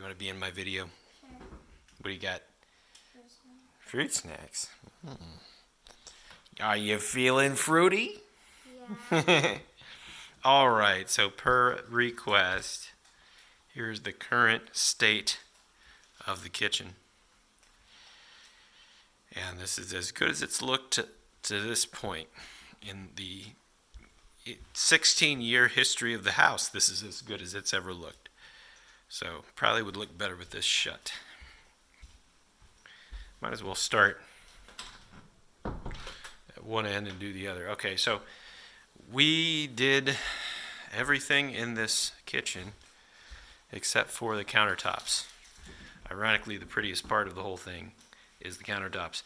Do you want to be in my video? Sure. What do you got? Fruit Fruit snacks. Are you feeling fruity? Yeah. All right, so per request, here's the current state of the kitchen. And this is as good as it's looked to this point. In the 16-year history of the house, this is as good as it's ever looked. So probably would look better with this shut. Might as well start at one end and do the other. Okay, so we did everything in this kitchen except for the countertops. Ironically, the prettiest part of the whole thing is the countertops.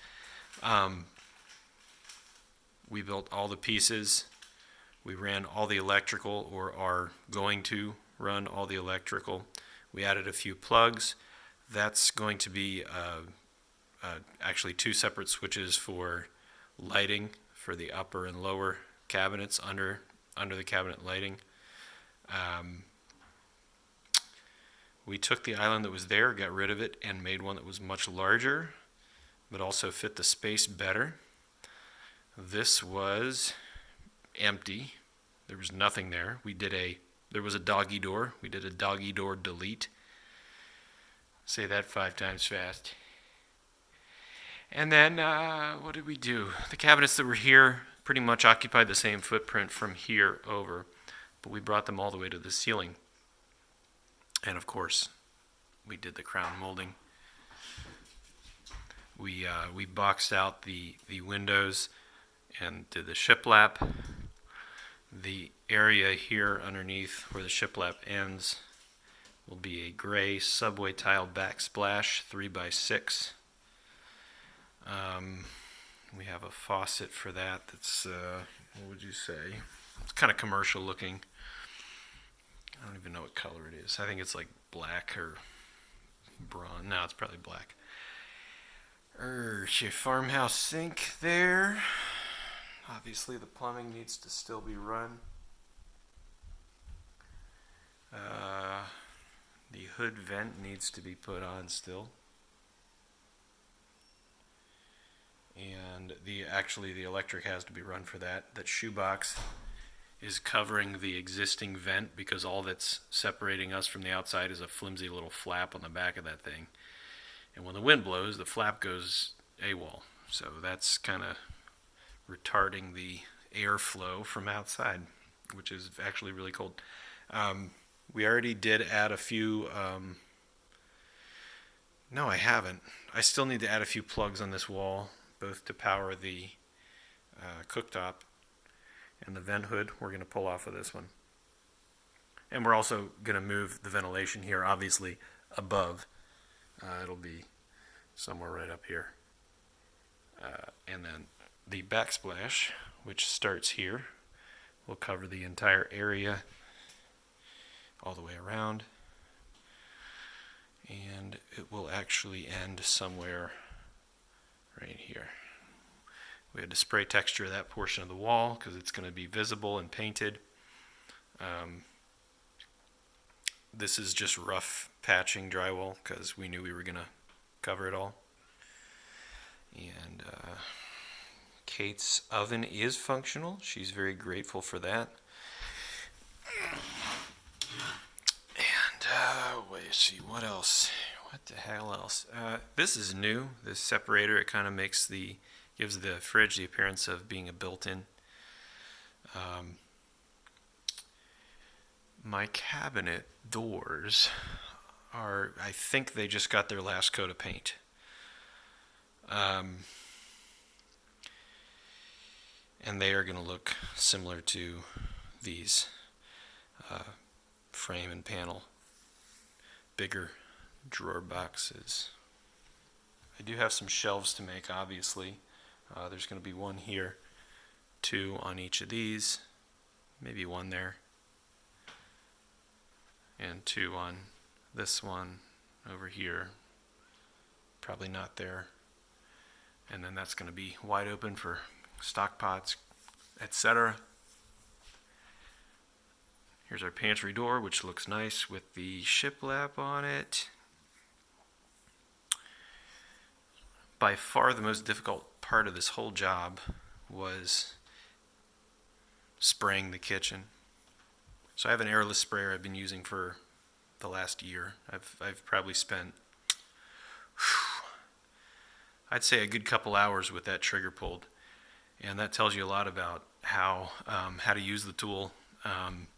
We built all the pieces. We ran all the electrical, or are going to run all the electrical. We added a few plugs. That's going to be actually two separate switches for lighting for the upper and lower cabinets under the cabinet lighting. We took the island that was there, got rid of it, and made one that was much larger, but also fit the space better. This was empty. There was nothing there. There was a doggy door. We did a doggy door delete. Say that 5 times fast. And then, what did we do? The cabinets that were here pretty much occupied the same footprint from here over, but we brought them all the way to the ceiling. And of course, we did the crown molding. We boxed out the windows and did the shiplap. The area here underneath where the shiplap ends will be a gray subway tile backsplash, 3x6. We have a faucet for that. That's what would you say? It's kind of commercial looking. I don't even know what color it is. I think it's like black or bronze. No, it's probably black. There's your farmhouse sink there. Obviously, the plumbing needs to still be run. The hood vent needs to be put on still. And the electric has to be run for that. That shoebox is covering the existing vent because all that's separating us from the outside is a flimsy little flap on the back of that thing. And when the wind blows, the flap goes AWOL. So that's kind of retarding the airflow from outside, which is actually really cold. We already did add a few. No, I haven't. I still need to add a few plugs on this wall, both to power the cooktop and the vent hood. We're going to pull off of this one. And we're also going to move the ventilation here, obviously, above. It'll be somewhere right up here. And then the backsplash, which starts here, will cover the entire area all the way around. And it will actually end somewhere right here. We had to spray texture that portion of the wall because it's going to be visible and painted. This is just rough patching drywall because we knew we were going to cover it all. And Kate's oven is functional. She's very grateful for that. And let's see, what else? What the hell else? This is new. This separator, it kind of gives the fridge the appearance of being a built-in. My cabinet doors I think they just got their last coat of paint. And they are going to look similar to these frame and panel, bigger drawer boxes. I do have some shelves to make, obviously. There's going to be one here, 2 on each of these, maybe 1 there, and 2 on this one over here, probably not there. And then that's going to be wide open for stock pots, etc. Here's our pantry door, which looks nice with the shiplap on it. by far the most difficult part of this whole job was spraying the kitchen. So I have an airless sprayer I've been using for the last year. I've probably spent, I'd say, a good couple hours with that trigger pulled, and that tells you a lot about how to use the tool, and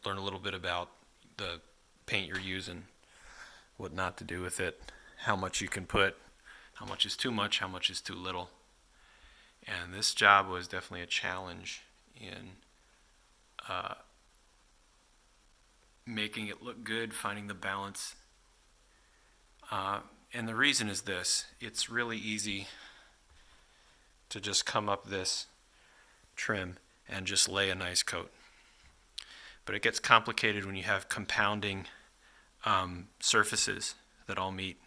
learn a little bit about the paint you're using, what not to do with it, how much you can put, how much is too much, how much is too little. And this job was definitely a challenge in making it look good, finding the balance. And the reason is this: it's really easy to just come up this trim and just lay a nice coat. But it gets complicated when you have compounding surfaces that all meet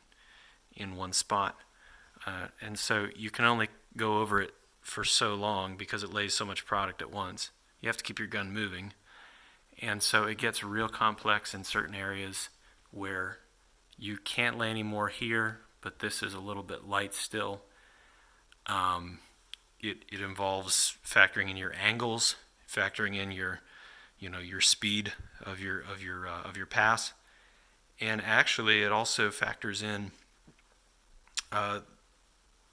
in one spot. And so you can only go over it for so long because it lays so much product at once. You have to keep your gun moving. And so it gets real complex in certain areas where you can't lay any more here, but this is a little bit light still. It involves factoring in your angles, factoring in your speed of your pass, and actually it also factors in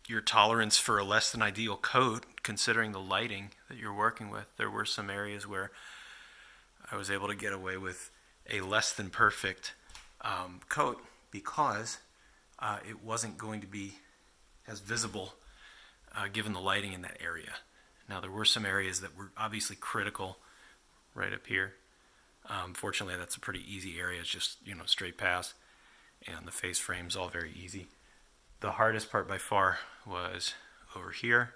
your tolerance for a less than ideal coat, considering the lighting that you're working with. There were some areas where I was able to get away with a less than perfect coat because it wasn't going to be as visible given the lighting in that area. Now, there were some areas that were obviously critical right up here. Fortunately, that's a pretty easy area. It's just, straight pass, and the face frame's all very easy. The hardest part by far was over here.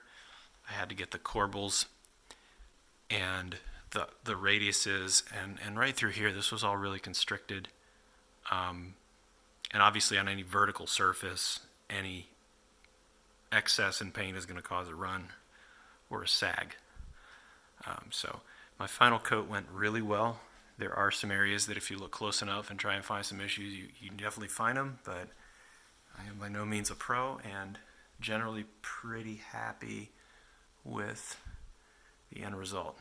I had to get the corbels and the radiuses, and right through here. This was all really constricted. And obviously on any vertical surface, any excess in paint is going to cause a run or a sag. So my final coat went really well. There are some areas that if you look close enough and try and find some issues, you definitely find them, but I am by no means a pro and generally pretty happy with the end result.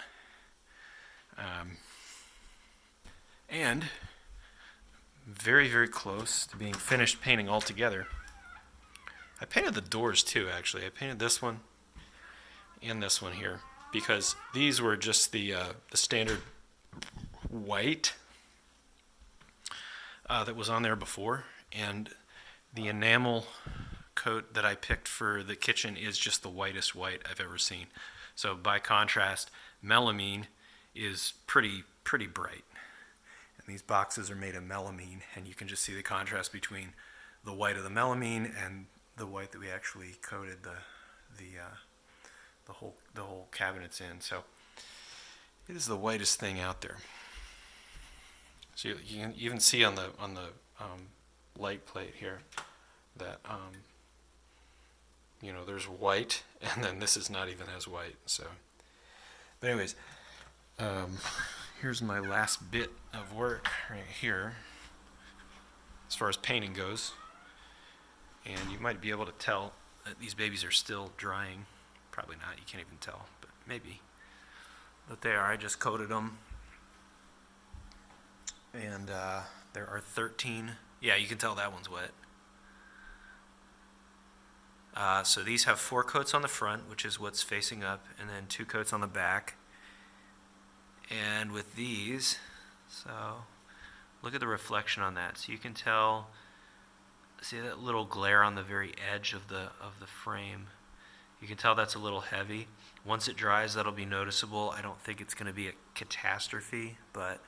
And very, very close to being finished painting altogether. I painted the doors too, actually. I painted this one and this one here because these were just the standard white that was on there before, and the enamel coat that I picked for the kitchen is just the whitest white I've ever seen. So by contrast, melamine is pretty bright. And these boxes are made of melamine, and you can just see the contrast between the white of the melamine and the white that we actually coated the whole cabinets in. So it is the whitest thing out there. So you can even see on the light plate here that there's white, and then this is not even as white. So, but anyways, here's my last bit of work right here, as far as painting goes. And you might be able to tell that these babies are still drying. Probably not. You can't even tell, but maybe. But they are. I just coated them. And there are 13. Yeah, you can tell that one's wet. So these have 4 coats on the front, which is what's facing up, and then 2 coats on the back. And with these, so look at the reflection on that. So you can tell, see that little glare on the very edge of the frame. You can tell that's a little heavy. Once it dries, that'll be noticeable. I don't think it's going to be a catastrophe, but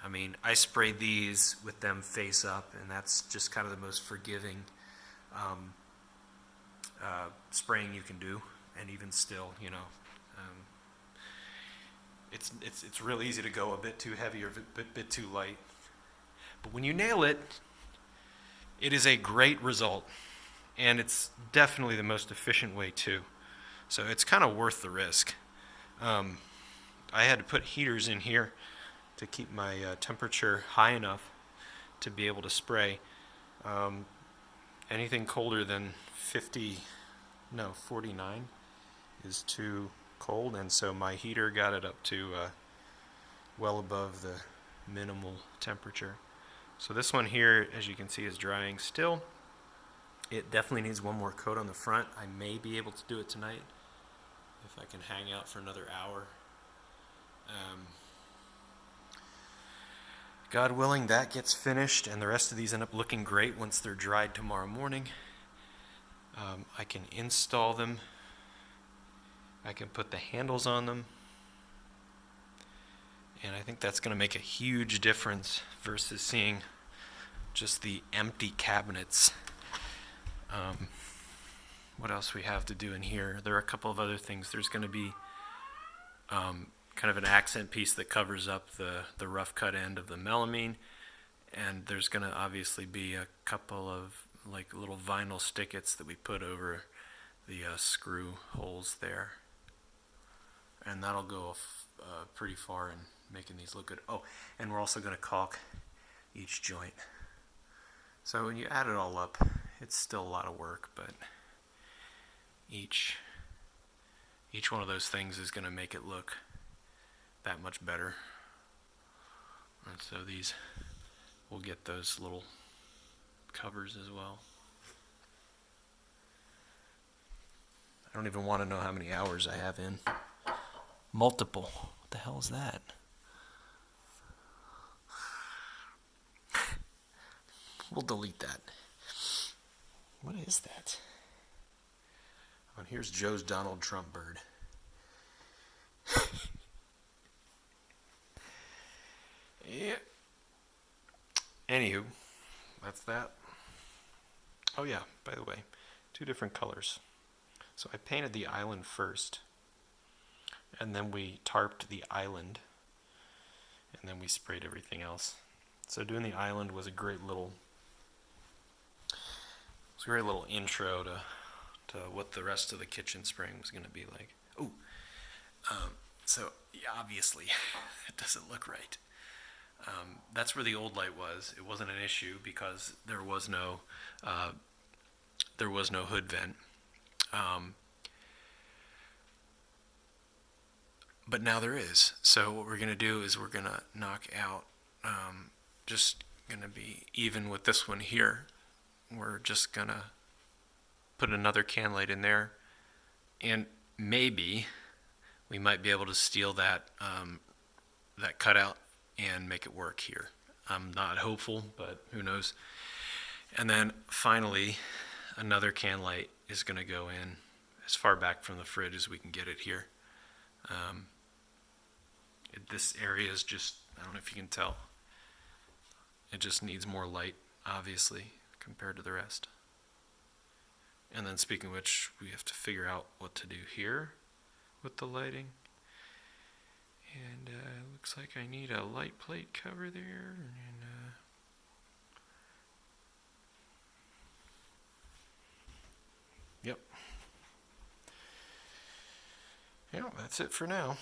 I mean, I sprayed these with them face up, and that's just kind of the most forgiving spraying you can do. And even still, it's real easy to go a bit too heavy or a bit too light. But when you nail it, it is a great result, and it's definitely the most efficient way too. So it's kind of worth the risk. I had to put heaters in here to keep my temperature high enough to be able to spray. anything colder than 49 is too cold, and so my heater got it up to well above the minimal temperature. So this one here, as you can see, is drying still. It definitely needs one more coat on the front. I may be able to do it tonight if I can hang out for another hour. God willing, that gets finished, and the rest of these end up looking great once they're dried tomorrow morning. I can install them. I can put the handles on them. And I think that's going to make a huge difference versus seeing just the empty cabinets. What else we have to do in here? There are a couple of other things. There's going to be kind of an accent piece that covers up the rough cut end of the melamine. And there's going to obviously be a couple of like little vinyl stickets that we put over the screw holes there. And that'll go pretty far in making these look good. Oh, and we're also going to caulk each joint. So when you add it all up, it's still a lot of work, but each one of those things is going to make it look that much better. And so these, we'll get those little covers as well. I don't even want to know how many hours I have in. Multiple. What the hell is that? We'll delete that. What is that? Oh, and here's Joe's Donald Trump bird. Yeah. Anywho, that's that. Oh yeah, by the way, 2 different colors. So I painted the island first, and then we tarped the island, and then we sprayed everything else. So doing the island was a great little intro to what the rest of the kitchen spraying was going to be like. Oh, so yeah, obviously it doesn't look right. That's where the old light was. It wasn't an issue because there was no hood vent. But now there is. So what we're going to do is we're going to knock out, just going to be even with this one here. We're just going to put another can light in there, and maybe we might be able to steal that cutout and make it work here. I'm not hopeful, but who knows. And then finally, another can light is going to go in as far back from the fridge as we can get it here. This area is just, I don't know if you can tell, it just needs more light, obviously, compared to the rest. And then speaking of which, we have to figure out what to do here with the lighting. And looks like I need a light plate cover there. And yep. Yeah, that's it for now.